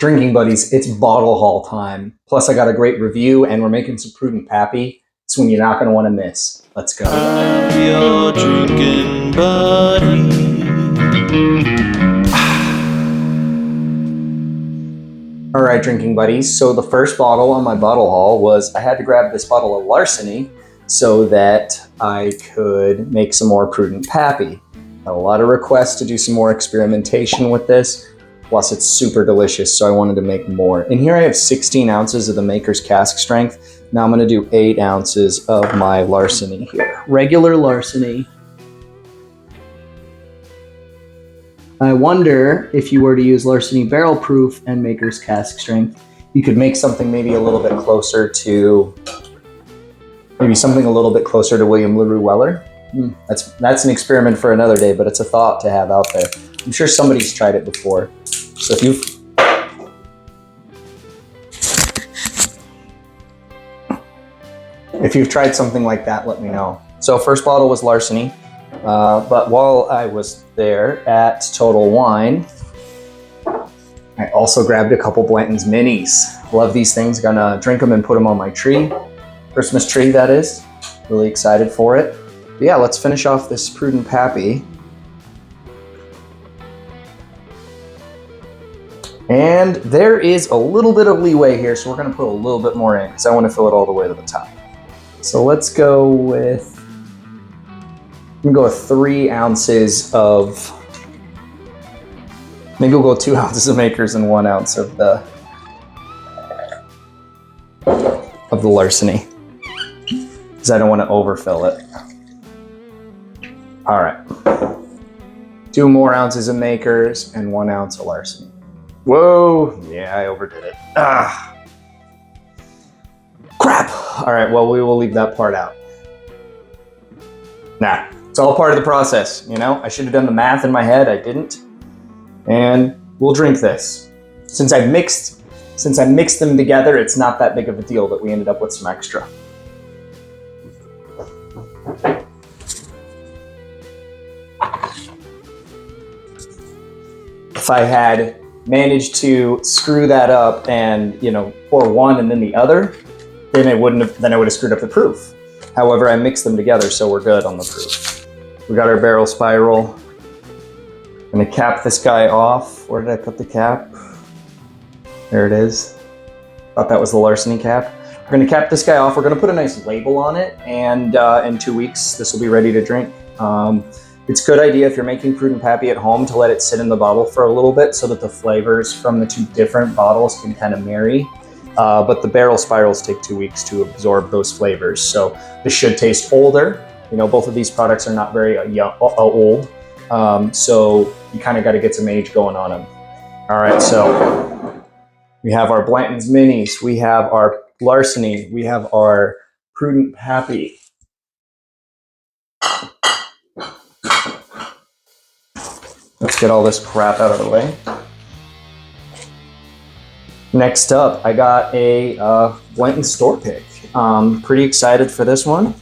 Drinking buddies, it's bottle haul time. Plus, I got a great review, and we're making some Prudent Pappy. It's one you're not going to want to miss. Let's go. I'm your drinking buddy. All right, drinking buddies. So the first bottle on my bottle haul was I had to grab this bottle of Larceny so that I could make some more Prudent Pappy. Had a lot of requests to do some more experimentation with this. Plus, it's super delicious, so I wanted to make more. And here I have 16 ounces of the Maker's Cask Strength. Now I'm going to do 8 ounces of my Larceny here. Regular Larceny. I wonder if you were to use Larceny Barrel Proof and Maker's Cask Strength, you could make something maybe a little bit closer to, William LaRue Weller. That's an experiment for another day, but it's a thought to have out there. I'm sure somebody's tried it before. So if you've tried something like that, let me know. So first bottle was Larceny, but while I was there at Total Wine, I also grabbed a couple Blanton's Minis. Love these things. Gonna drink them and put them on my tree. Christmas tree, that is. Really excited for it. But yeah, let's finish off this Prudent Pappy. And there is a little bit of leeway here, so we're gonna put a little bit more in because I want to fill it all the way to the top. So let's go with, I'm gonna go with 3 ounces of, maybe we'll go 2 ounces of Makers and 1 ounce of the Larceny, because I don't want to overfill it. All right, 2 more ounces of Makers and 1 ounce of Larceny. Whoa, yeah, I overdid it. Crap. All right, well, we will leave that part out. Nah, it's all part of the process, you know? I should have done the math in my head, I didn't. And we'll drink this. Since I mixed them together, it's not that big of a deal that we ended up with some extra. If I had managed to screw that up and, pour one and then the other, then I would have screwed up the proof. However, I mixed them together, so we're good on the proof. We got our barrel spiral. I'm gonna cap this guy off. Where did I put the cap? There it is. Thought that was the Larceny cap. We're gonna cap this guy off. We're gonna put a nice label on it, and in 2 weeks, this will be ready to drink. It's a good idea if you're making Prudent Pappy at home to let it sit in the bottle for a little bit so that the flavors from the 2 different bottles can kind of marry. But the barrel spirals take 2 weeks to absorb those flavors. So this should taste older. Both of these products are not very old. So you kind of got to get some age going on them. All right, so we have our Blanton's Minis, we have our Larceny, we have our Prudent Pappy. Let's get all this crap out of the way. Next up, I got a Blanton store pick. Pretty excited for this one.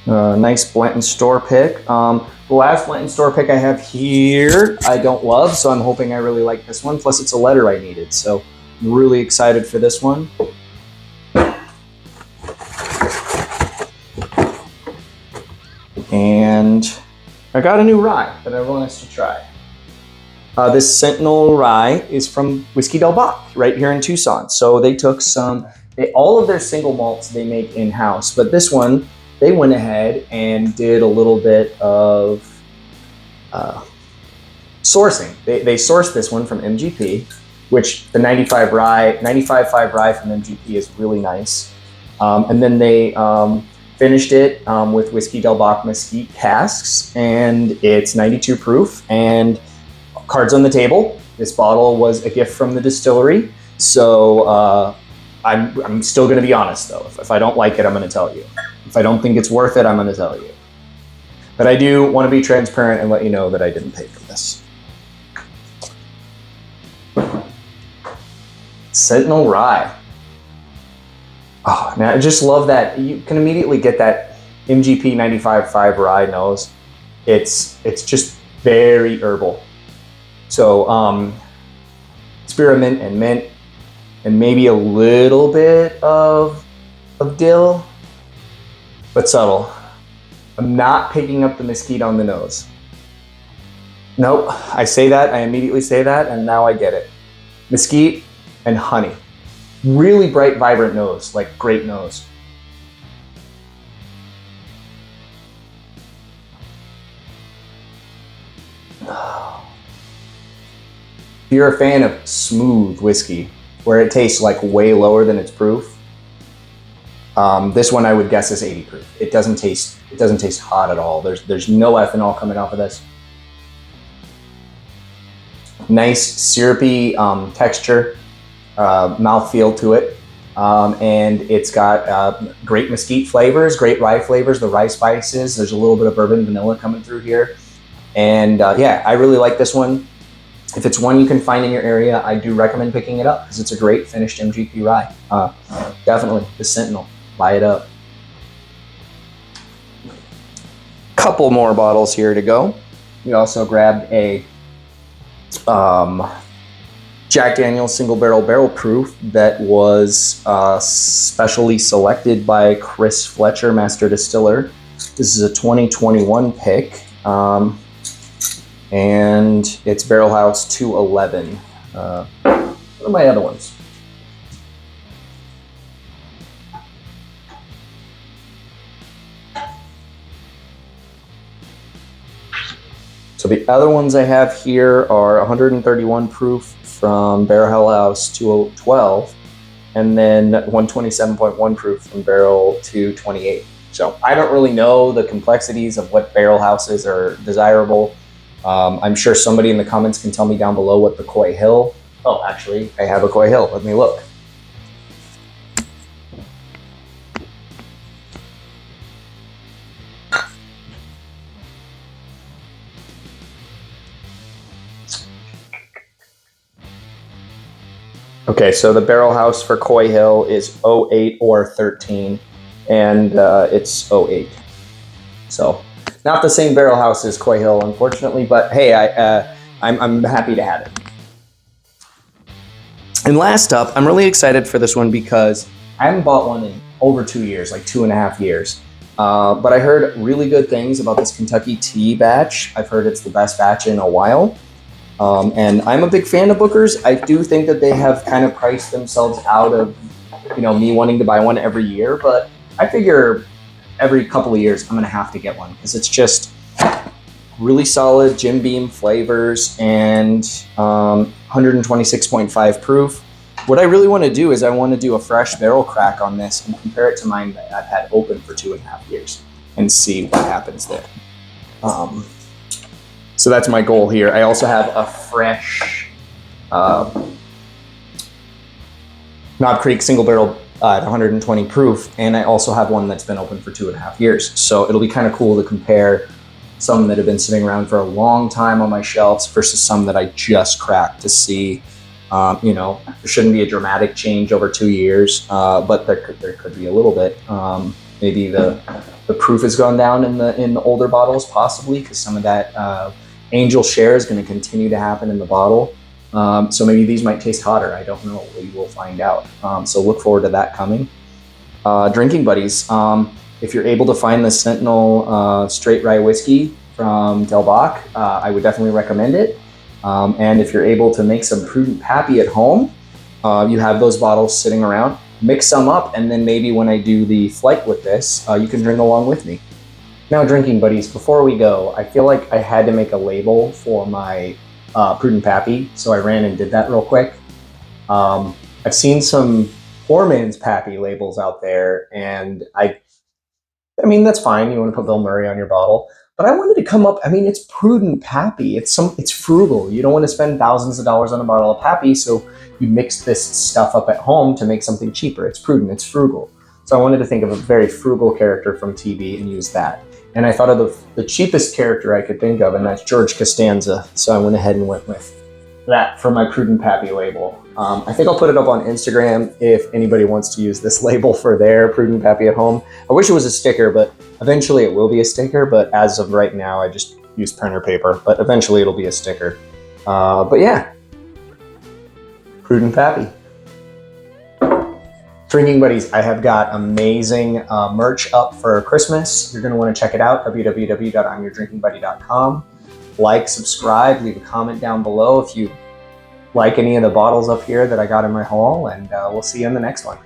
Nice Blanton store pick. The last Blanton store pick I have here, I don't love, so I'm hoping I really like this one. Plus, it's a letter I needed, so I'm really excited for this one. And I got a new rye that I want us to try. This Sentinel rye is from Whiskey Del Bach, right here in Tucson. So they took all of their single malts they make in-house, but this one, they went ahead and did a little bit of sourcing. They sourced this one from MGP, which the 95.5 rye from MGP is really nice. And then they finished it with Whiskey Del Bach Mesquite casks, and it's 92 proof, and cards on the table. This bottle was a gift from the distillery, so I'm still going to be honest, though. If I don't like it, I'm going to tell you. If I don't think it's worth it, I'm going to tell you. But I do want to be transparent and let you know that I didn't pay for this. Sentinel Rye. Oh, man, I just love that. You can immediately get that MGP 95.5 rye nose. It's just very herbal. So spearmint and mint, and maybe a little bit of dill, but subtle. I'm not picking up the mesquite on the nose. Nope, I immediately say that, and now I get it. Mesquite and honey. Really bright, vibrant nose, like grape nose. If you're a fan of smooth whiskey, where it tastes like way lower than its proof, this one I would guess is 80 proof. It doesn't taste hot at all. There's no ethanol coming off of this. Nice syrupy texture, mouthfeel to it, and it's got great mesquite flavors, great rye flavors, the rye spices. There's a little bit of bourbon vanilla coming through here, and yeah, I really like this one. If it's one you can find in your area, I do recommend picking it up because it's a great finished MGP rye. Definitely, the Sentinel, buy it up. Couple more bottles here to go. We also grabbed a Jack Daniel's single barrel proof that was specially selected by Chris Fletcher, master distiller. This is a 2021 pick, and it's Barrel House 211. What are my other ones? So the other ones I have here are 131 proof from Barrel House 212, and then 127.1 proof from Barrel 228. So I don't really know the complexities of what barrel houses are desirable. I'm sure somebody in the comments can tell me down below what the Coy Hill. Oh, actually, I have a Coy Hill. Let me look. Okay, so the barrel house for Coy Hill is 08 or 13, and it's 08. So not the same barrel house as Coy Hill, unfortunately, but hey, I'm happy to have it. And last up, I'm really excited for this one because I haven't bought one in over 2 years, like 2.5 years. But I heard really good things about this Kentucky tea batch. I've heard it's the best batch in a while. And I'm a big fan of Booker's. I do think that they have kind of priced themselves out of, me wanting to buy one every year, but I figure every couple of years I'm gonna have to get one because it's just really solid Jim Beam flavors and 126.5 proof. What I really want to do is I want to do a fresh barrel crack on this and compare it to mine that I've had open for 2.5 years and see what happens there. So that's my goal here. I also have a fresh Knob Creek single barrel at 120 proof, and I also have one that's been open for 2.5 years. So it'll be kind of cool to compare some that have been sitting around for a long time on my shelves versus some that I just cracked to see. There shouldn't be a dramatic change over 2 years, but there could be a little bit. Maybe the proof has gone down in the older bottles, possibly, because some of that angel share is going to continue to happen in the bottle. So maybe these might taste hotter. I don't know. We will find out. So look forward to that coming. Drinking buddies. If you're able to find the Sentinel straight rye whiskey from Del Bach, I would definitely recommend it. And if you're able to make some Prudent Pappy at home, you have those bottles sitting around, mix some up, and then maybe when I do the flight with this, you can drink along with me. Now, drinking buddies, before we go, I feel like I had to make a label for my Prudent Pappy, so I ran and did that real quick. I've seen some poor man's Pappy labels out there, and I mean, that's fine. You want to put Bill Murray on your bottle. But I wanted to come up, it's Prudent Pappy. It's frugal. You don't want to spend thousands of dollars on a bottle of Pappy, so you mix this stuff up at home to make something cheaper. It's prudent, it's frugal. So I wanted to think of a very frugal character from TV and use that. And I thought of the cheapest character I could think of, and that's George Costanza. So I went ahead and went with that for my Prudent Pappy label. I think I'll put it up on Instagram if anybody wants to use this label for their Prudent Pappy at home. I wish it was a sticker, but eventually it will be a sticker. But as of right now, I just use printer paper, but eventually it'll be a sticker. But yeah, Prudent Pappy. Drinking Buddies, I have got amazing merch up for Christmas. You're going to want to check it out, www.imyourdrinkingbuddy.com. Like, subscribe, leave a comment down below if you like any of the bottles up here that I got in my haul, and we'll see you in the next one.